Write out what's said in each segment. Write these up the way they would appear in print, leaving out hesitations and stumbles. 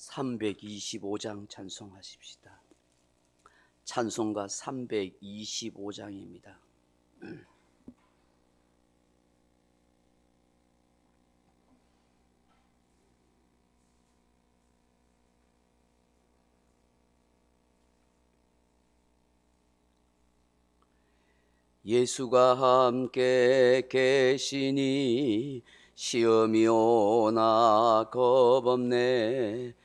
325장 찬송하십시다. 찬송가 325장입니다. 예수가 함께 계시니 시험이 오나 겁없네.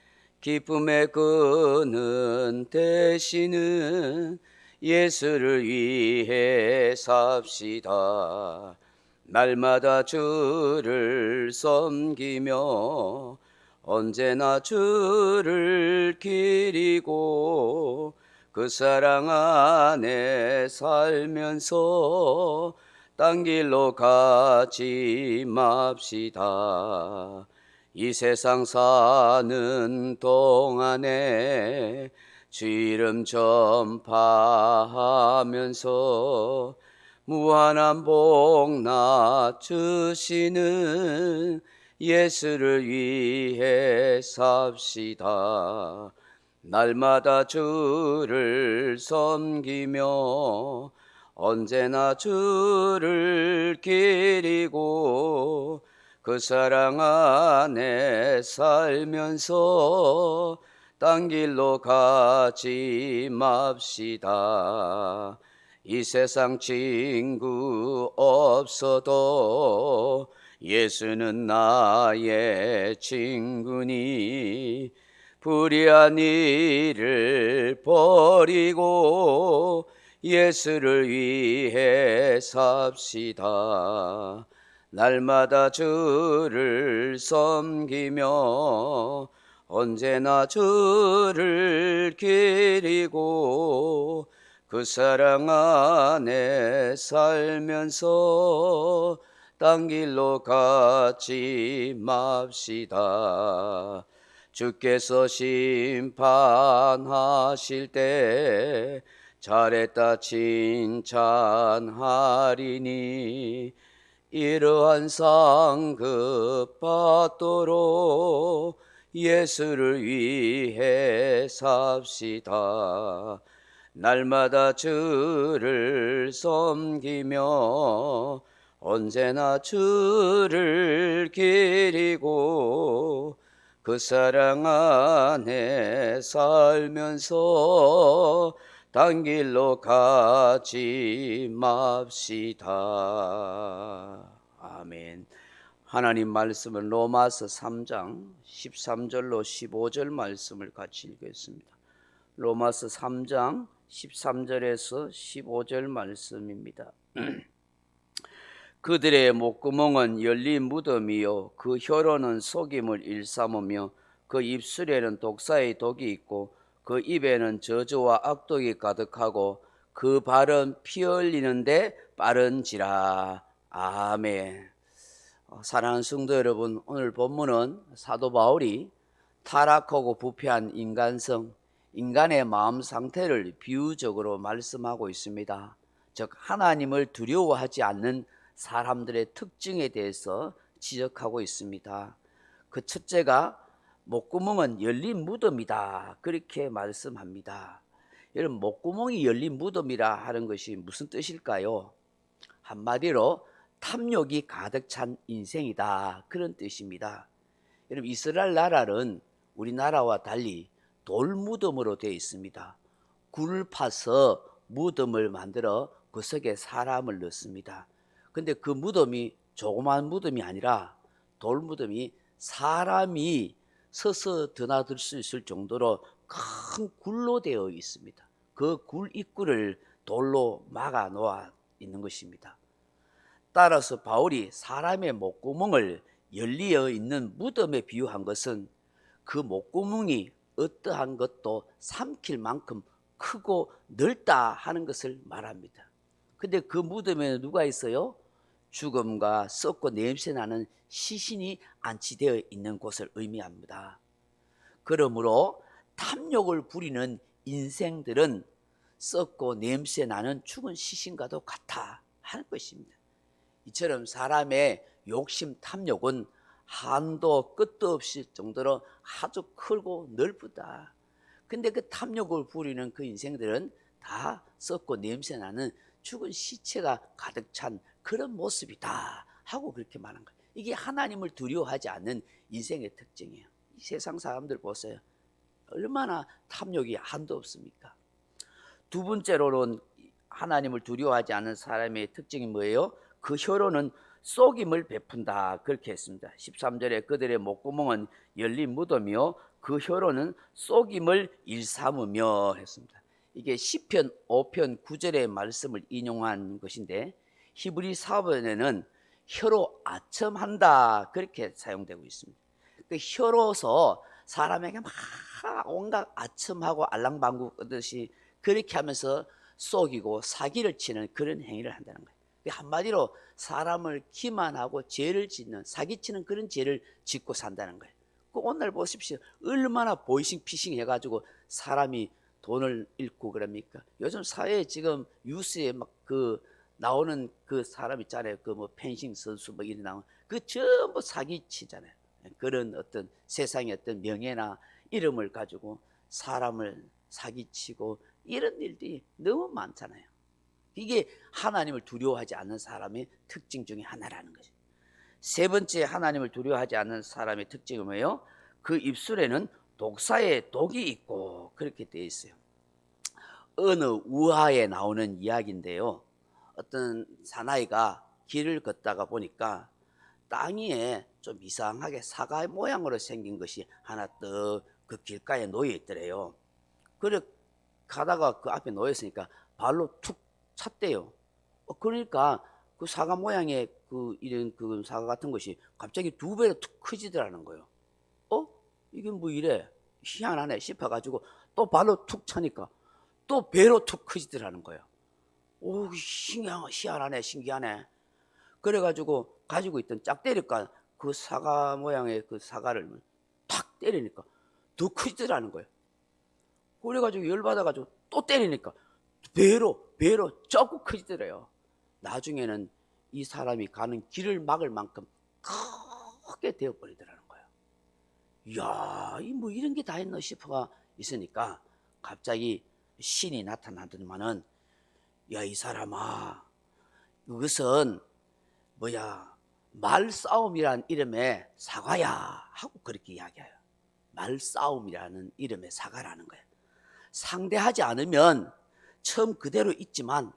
기쁨의 끈은 되시는 예수를 위해 삽시다. 날마다 주를 섬기며 언제나 주를 기리고 그 사랑 안에 살면서 딴 길로 가지 맙시다. 이 세상 사는 동안에 주 이름 전파하면서 무한한 복나 주시는 예수를 위해 삽시다. 날마다 주를 섬기며 언제나 주를 기리고 그 사랑 안에 살면서 딴 길로 가지 맙시다. 이 세상 친구 없어도 예수는 나의 친구니 불의한 일을 버리고 예수를 위해 삽시다. 날마다 주를 섬기며 언제나 주를 기리고 그 사랑 안에 살면서 딴 길로 가지 맙시다. 주께서 심판하실 때 잘했다 칭찬하리니 이러한 상급 받도록 예수를 위해 삽시다. 날마다 주를 섬기며 언제나 주를 기리고 그 사랑 안에 살면서 딴 길로 가지 맙시다. 아멘. 하나님 말씀은 로마서 3장 13절로 15절 말씀을 같이 읽겠습니다. 로마서 3장 13절에서 15절 말씀입니다. 그들의 목구멍은 열린 무덤이요 그 혀로는 속임을 일삼으며 그 입술에는 독사의 독이 있고 그 입에는 저주와 악독이 가득하고 그 발은 피 흘리는데 빠른지라. 아멘. 사랑하는 성도 여러분, 오늘 본문은 사도 바울이 타락하고 부패한 인간성, 인간의 마음 상태를 비유적으로 말씀하고 있습니다. 즉 하나님을 두려워하지 않는 사람들의 특징에 대해서 지적하고 있습니다. 그 첫째가 목구멍은 열린 무덤이다, 그렇게 말씀합니다. 여러분, 목구멍이 열린 무덤이라 하는 것이 무슨 뜻일까요? 한마디로 탐욕이 가득 찬 인생이다, 그런 뜻입니다. 여러분, 이스라엘 나라는 우리나라와 달리 돌무덤으로 되어 있습니다. 굴을 파서 무덤을 만들어 그 속에 사람을 넣습니다. 근데 그 무덤이 조그마한 무덤이 아니라 돌무덤이 사람이 서서 드나들 수 있을 정도로 큰 굴로 되어 있습니다. 그 굴 입구를 돌로 막아 놓아 있는 것입니다. 따라서 바울이 사람의 목구멍을 열리어 있는 무덤에 비유한 것은 그 목구멍이 어떠한 것도 삼킬 만큼 크고 넓다 하는 것을 말합니다. 근데 그 무덤에는 누가 있어요? 죽음과 썩고 냄새나는 시신이 안치되어 있는 곳을 의미합니다. 그러므로 탐욕을 부리는 인생들은 썩고 냄새나는 죽은 시신과도 같아 하는 것입니다. 이처럼 사람의 욕심 탐욕은 한도 끝도 없을 정도로 아주 크고 넓다. 근데 그 탐욕을 부리는 그 인생들은 다 썩고 냄새나는 죽은 시체가 가득 찬 그런 모습이다 하고 그렇게 말한 거예요. 이게 하나님을 두려워하지 않는 인생의 특징이에요. 이 세상 사람들 보세요. 얼마나 탐욕이 한도 없습니까? 두 번째로는 하나님을 두려워하지 않는 사람의 특징이 뭐예요? 그 혀로는 속임을 베푼다 그렇게 했습니다. 13절에 그들의 목구멍은 열린 무덤이요 그 혀로는 속임을 일삼으며 했습니다. 이게 시편 5편 9절의 말씀을 인용한 것인데 히브리 사본에는 혀로 아첨한다 그렇게 사용되고 있습니다. 그 혀로서 사람에게 막 온갖 아첨하고 알랑방구 끄듯이 그렇게 하면서 속이고 사기를 치는 그런 행위를 한다는 거예요. 한마디로 사람을 기만하고 죄를 짓는 사기치는 그런 죄를 짓고 산다는 거예요. 오늘 보십시오. 얼마나 보이싱피싱 해가지고 사람이 돈을 잃고 그럽니까? 요즘 사회에 지금 뉴스에 막 그 나오는 그 사람 있잖아요. 그 뭐 펜싱 선수 뭐 이런 나오는 그 전부 사기치잖아요. 그런 어떤 세상의 어떤 명예나 이름을 가지고 사람을 사기치고 이런 일들이 너무 많잖아요. 이게 하나님을 두려워하지 않는 사람의 특징 중에 하나라는 거죠. 세 번째 하나님을 두려워하지 않는 사람의 특징은 뭐예요? 그 입술에는 독사의 독이 있고 그렇게 되어 있어요. 어느 우화에 나오는 이야기인데요. 어떤 사나이가 길을 걷다가 보니까 땅 위에 좀 이상하게 사과 모양으로 생긴 것이 하나 떡 그 길가에 놓여 있더래요. 그래 가다가 그 앞에 놓여 있으니까 발로 툭 찼대요. 그러니까 그 사과 모양의 그 이런 그 사과 같은 것이 갑자기 두 배로 툭 커지더라는 거예요. 이게 뭐 이래 희한하네 싶어가지고 또 발로 툭 차니까 또 배로 툭 커지더라는 거예요. 희한하네 신기하네. 그래가지고 가지고 있던 짝대리가 그 사과 모양의 그 사과를 탁 때리니까 더 커지더라는 거예요. 그래가지고 열받아가지고 또 때리니까 배로 조금 커지더래요. 나중에는 이 사람이 가는 길을 막을 만큼 크게 되어버리더라는 거예요. 이야, 뭐 이런 게 다 있나 싶어가 있으니까 갑자기 신이 나타나더니만은 야, 이 사람아, 이것은 뭐야 말싸움이란 이름의 사과야 하고 그렇게 이야기해요. 말싸움이라는 이름의 사과라는 거예요. 상대하지 않으면 처음 그대로 있지만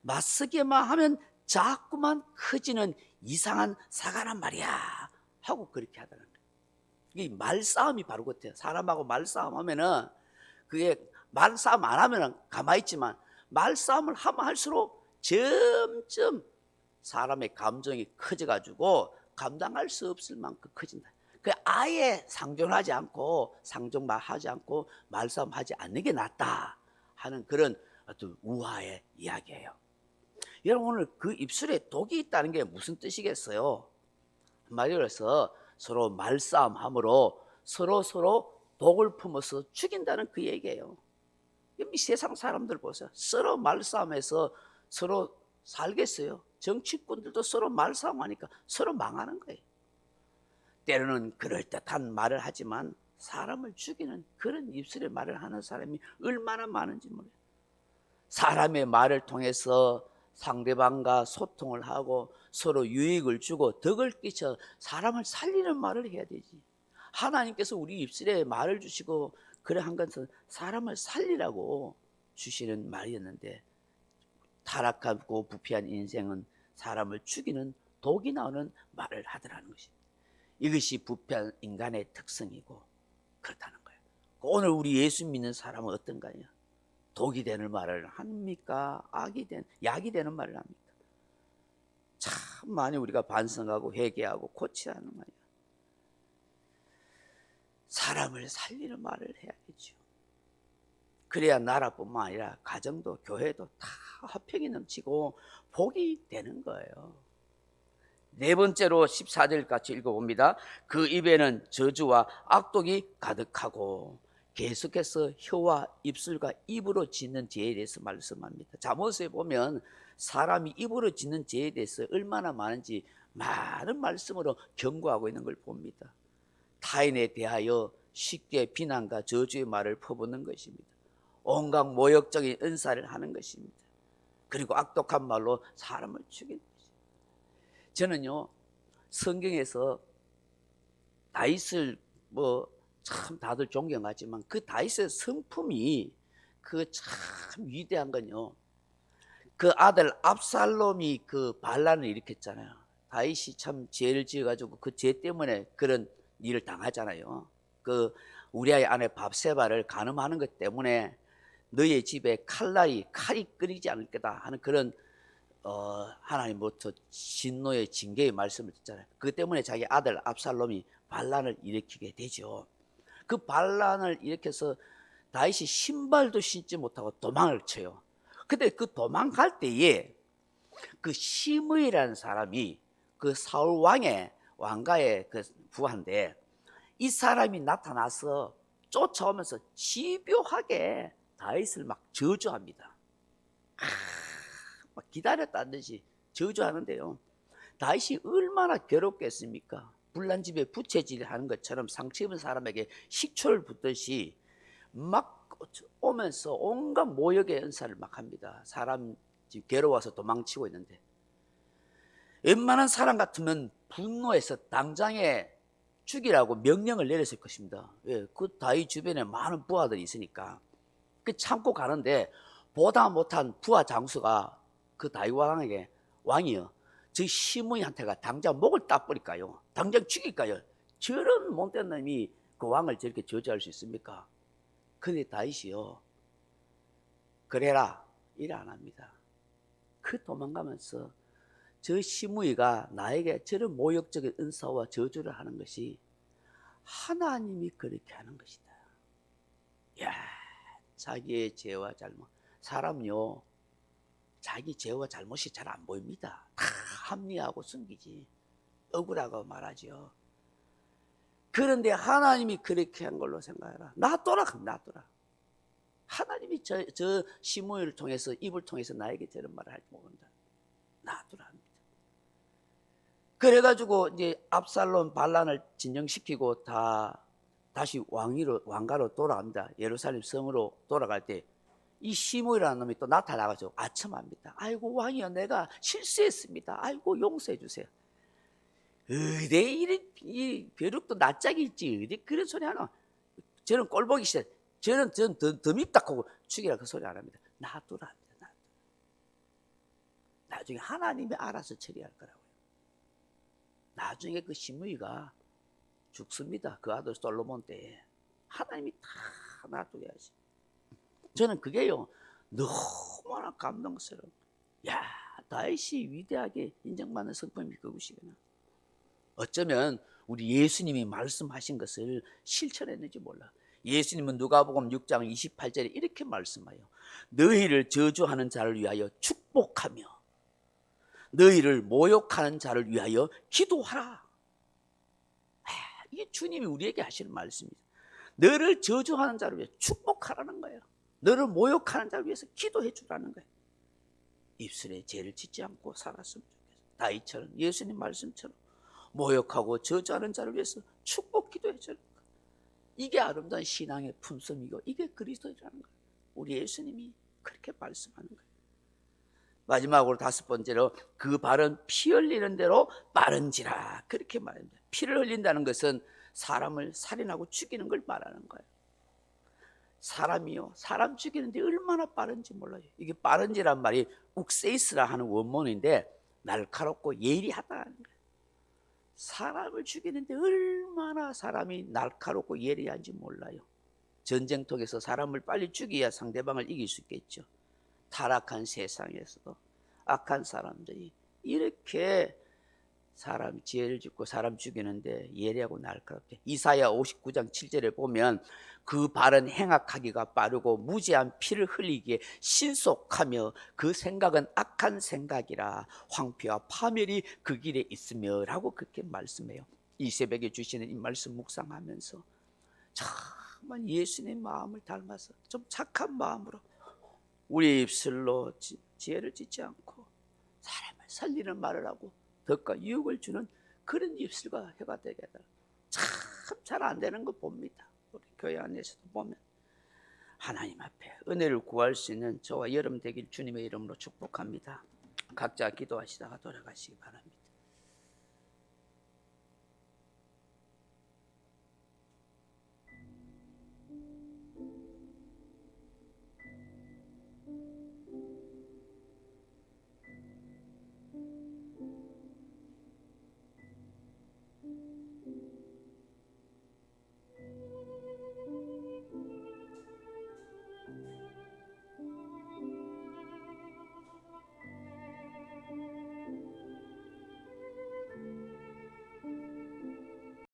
맞서기만 하면 자꾸만 커지는 이상한 사과란 말이야 하고 그렇게 하더라는 거예요. 이 말싸움이 바로 그렇대요. 사람하고 말싸움 하면은 그게 말싸움 안 하면은 가만히 있지만 말싸움을 하면 할수록 점점 사람의 감정이 커져가지고 감당할 수 없을 만큼 커진다. 그 아예 상종하지 않고 상종하지 않고 말싸움하지 않는 게 낫다 하는 그런 어떤 우화의 이야기예요. 여러분 오늘 그 입술에 독이 있다는 게 무슨 뜻이겠어요? 한마디로 해서 서로 말싸움함으로 서로 독을 품어서 죽인다는 그 얘기예요. 이 세상 사람들 보세요. 서로 말싸움해서 서로 살겠어요. 정치꾼들도 서로 말싸움하니까 서로 망하는 거예요. 때로는 그럴듯한 말을 하지만 사람을 죽이는 그런 입술의 말을 하는 사람이 얼마나 많은지 몰라요. 사람의 말을 통해서 상대방과 소통을 하고 서로 유익을 주고 덕을 끼쳐 사람을 살리는 말을 해야 되지. 하나님께서 우리 입술에 말을 주시고 그래 한 것은 사람을 살리라고 주시는 말이었는데 타락하고 부패한 인생은 사람을 죽이는 독이 나오는 말을 하더라는 것입니다. 이것이 부패한 인간의 특성이고 그렇다는 거예요. 오늘 우리 예수 믿는 사람은 어떤가요? 독이 되는 말을 합니까? 약이 되는 말을 합니까? 참 많이 우리가 반성하고 회개하고 고쳐야 하는 말이야. 사람을 살리는 말을 해야겠죠. 그래야 나라뿐만 아니라 가정도 교회도 다 화평이 넘치고 복이 되는 거예요. 네 번째로 14절 같이 읽어봅니다. 그 입에는 저주와 악독이 가득하고 계속해서 혀와 입술과 입으로 짓는 죄에 대해서 말씀합니다. 잠언서에 보면 사람이 입으로 짓는 죄에 대해서 얼마나 많은지 많은 말씀으로 경고하고 있는 걸 봅니다. 타인에 대하여 쉽게 비난과 저주의 말을 퍼붓는 것입니다. 온갖 모욕적인 은사를 하는 것입니다. 그리고 악독한 말로 사람을 죽이는 것입니다. 저는요, 성경에서 다윗을 참 다들 존경하지만 그 다윗의 성품이 그 참 위대한 건요, 그 아들 압살롬이 그 반란을 일으켰잖아요. 다윗이 참 죄를 지어가지고 그 죄 때문에 그런 일을 당하잖아요. 그 우리아의 아내 밥세바를 간음하는 것 때문에 너의 집에 칼이 끊이지 않을 거다 하는 그런 하나님부터 진노의 징계의 말씀을 듣잖아요. 그 때문에 자기 아들 압살롬이 반란을 일으키게 되죠. 그 반란을 일으켜서 다윗이 신발도 신지 못하고 도망을 쳐요. 근데 그 도망갈 때에 그 시므이라는 사람이 그 사울 왕가의 그 부하인데, 이 사람이 나타나서 쫓아오면서 집요하게 다윗을 막 저주합니다. 막 기다렸다는 듯이 저주하는데요, 다윗이 얼마나 괴롭겠습니까? 불난 집에 부채질 하는 것처럼 상처 입은 사람에게 식초를 붓듯이 막 오면서 온갖 모욕의 은사를 막 합니다. 사람 괴로워서 도망치고 있는데, 웬만한 사람 같으면 분노해서 당장에 죽이라고 명령을 내렸을 것입니다. 왜? 그 다윗 주변에 많은 부하들이 있으니까. 그 참고 가는데 보다 못한 부하 장수가 그 다윗 왕이요, 저 시므이한테가 당장 목을 따버릴까요? 당장 죽일까요? 저런 못된 놈이 그 왕을 저렇게 저주할 수 있습니까? 근데 다윗이요, 그래라 일 안 합니다. 그 도망가면서 저 시므이가 나에게 저런 모욕적인 은사와 저주를 하는 것이 하나님이 그렇게 하는 것이다. 야, 자기의 죄와 잘못. 사람요, 자기 죄와 잘못이 잘 안 보입니다. 다 합리하고 숨기지, 억울하고 말하죠. 그런데 하나님이 그렇게 한 걸로 생각해라. 놔둬라. 하나님이 저 시므이를 통해서, 입을 통해서 나에게 저런 말을 할지 모른다. 놔두라 합니다. 그래가지고 이제 압살롬 반란을 진정시키고 다시 왕가로 돌아갑니다. 예루살렘 성으로 돌아갈 때 이 시므이라는 놈이 또 나타나가지고 아첨합니다. 아이고 왕이여, 내가 실수했습니다. 아이고 용서해 주세요. 어디 이 벼룩도 낯짝이 있지, 어디 그런 소리 하나. 저는 꼴보기 싫어. 저는 더 밉다 하고 죽이라 그 소리 안 합니다. 놔두라 합니다. 나중에 하나님이 알아서 처리할 거라고요. 나중에 그 시므이가 죽습니다. 그 아들 솔로몬 때에 하나님이 다 놔둬야지. 저는 그게요, 너무나 감동스러워. 야, 다윗이 위대하게 인정받는 성품이 그것이구나. 어쩌면 우리 예수님이 말씀하신 것을 실천했는지 몰라. 예수님은 누가복음 6장 28절에 이렇게 말씀하여 너희를 저주하는 자를 위하여 축복하며 너희를 모욕하는 자를 위하여 기도하라. 이게 주님이 우리에게 하시는 말씀입니다. 너를 저주하는 자를 위해 축복하라는 거예요. 너를 모욕하는 자를 위해서 기도해 주라는 거예요. 입술에 죄를 짓지 않고 살았으면 좋겠어요. 다윗처럼, 예수님 말씀처럼 모욕하고 저주하는 자를 위해서 축복 기도해 주는 거예요. 이게 아름다운 신앙의 품성이고 이게 그리스도라는 거예요. 우리 예수님이 그렇게 말씀하는 거예요. 마지막으로 다섯 번째로, 그 발은 피 흘리는 대로 빠른지라, 그렇게 말합니다. 피를 흘린다는 것은 사람을 살인하고 죽이는 걸 말하는 거예요. 사람이요, 사람 죽이는데 얼마나 빠른지 몰라요. 이게 빠른지란 말이 욱세이스라 하는 원문인데 날카롭고 예리하다는 거예요. 사람을 죽이는데 얼마나 사람이 날카롭고 예리한지 몰라요. 전쟁통에서 사람을 빨리 죽여야 상대방을 이길 수 있겠죠. 타락한 세상에서도 악한 사람들이 이렇게 사람 죄를 짓고 사람 죽이는데 예리하고 날카롭게. 이사야 59장 7절에 보면 그 발은 행악하기가 빠르고 무지한 피를 흘리기에 신속하며 그 생각은 악한 생각이라 황폐와 파멸이 그 길에 있으며 라고 그렇게 말씀해요. 이 새벽에 주시는 이 말씀 묵상하면서 정말 예수님 마음을 닮아서 좀 착한 마음으로 우리 입술로 죄를 짓지 않고 사람을 살리는 말을 하고 덕과 유익을 주는 그런 입술과 혀가 되게 해달라. 참 잘 안 되는 거 봅니다. 우리 교회 안에서도 보면 하나님 앞에 은혜를 구할 수 있는 저와 여러분 되길 주님의 이름으로 축복합니다. 각자 기도하시다가 돌아가시기 바랍니다.